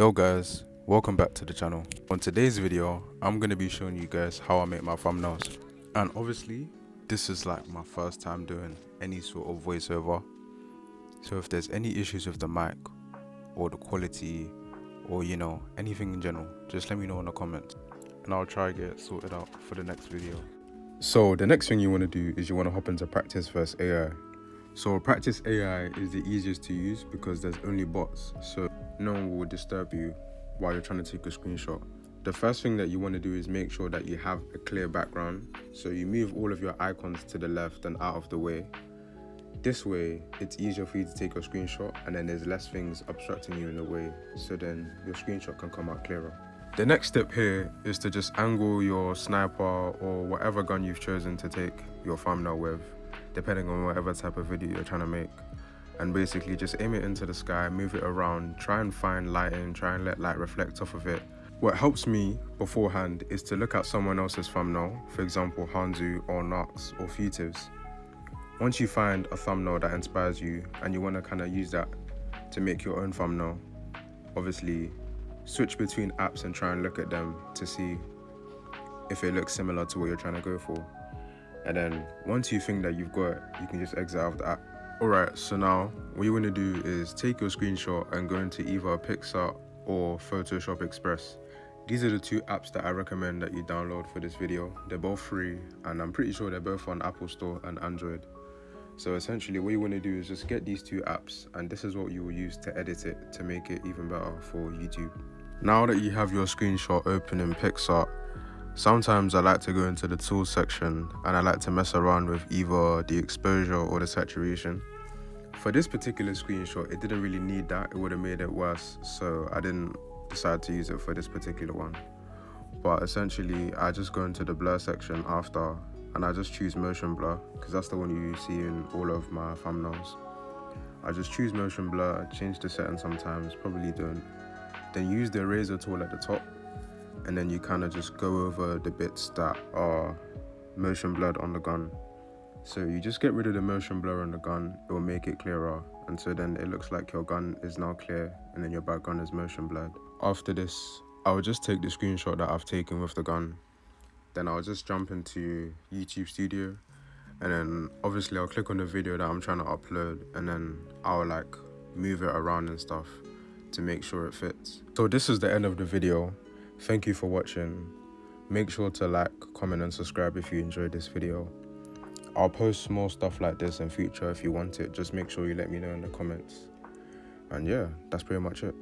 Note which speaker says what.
Speaker 1: Yo guys, welcome back to the channel. On today's video, I'm going to be showing you guys how I make my thumbnails. And obviously, this is like my first time doing any sort of voiceover. So if there's any issues with the mic or the quality or anything in general, just let me know in the comments and I'll try to get it sorted out for the next video. So the next thing you want to do is you want to hop into Practice vs AI. So Practice AI is the easiest to use because there's only bots, so no one will disturb you while you're trying to take a screenshot. The first thing that you want to do is make sure that you have a clear background. So you move all of your icons to the left and out of the way. This way, it's easier for you to take a screenshot and then there's less things obstructing you in the way, so then your screenshot can come out clearer. The next step here is to just angle your sniper or whatever gun you've chosen to take your thumbnail with, depending on whatever type of video you're trying to make. And basically just aim it into the sky, move it around, try and find lighting, try and let light reflect off of it. What helps me beforehand is to look at someone else's thumbnail, for example Hanzu or Nox or Futives. Once you find a thumbnail that inspires you and you want to kind of use that to make your own thumbnail, obviously switch between apps and try and look at them to see if it looks similar to what you're trying to go for. And then once you think that you've got it, you can just exit out of the app. Alright, so now what you want to do is take your screenshot and go into either PicsArt or Photoshop Express. These are the two apps that I recommend that you download for this video. They're both free and I'm pretty sure they're both on Apple Store and Android. So essentially what you want to do is just get these two apps and this is what you will use to edit it to make it even better for YouTube. Now that you have your screenshot open in PicsArt, sometimes I like to go into the tools section and I like to mess around with either the exposure or the saturation. For this particular screenshot, it didn't really need that, it would have made it worse, so I didn't decide to use it for this particular one. But essentially, I just go into the blur section after and I just choose motion blur because that's the one you see in all of my thumbnails. I just choose motion blur, change the setting sometimes, probably don't. Then use the eraser tool at the top and then you kind of just go over the bits that are motion blurred on the gun. So you just get rid of the motion blur on the gun, it will make it clearer, and so then it looks like your gun is now clear and then your background is motion blurred. After this, I'll just take the screenshot that I've taken with the gun, then I'll just jump into YouTube Studio, and then obviously I'll click on the video that I'm trying to upload and then I'll like move it around and stuff to make sure it fits. So this is the end of the video. Thank you for watching. Make sure to like, comment and subscribe if you enjoyed this video. I'll post more stuff like this in future if you want it. Just make sure you let me know in the comments. And yeah, that's pretty much it.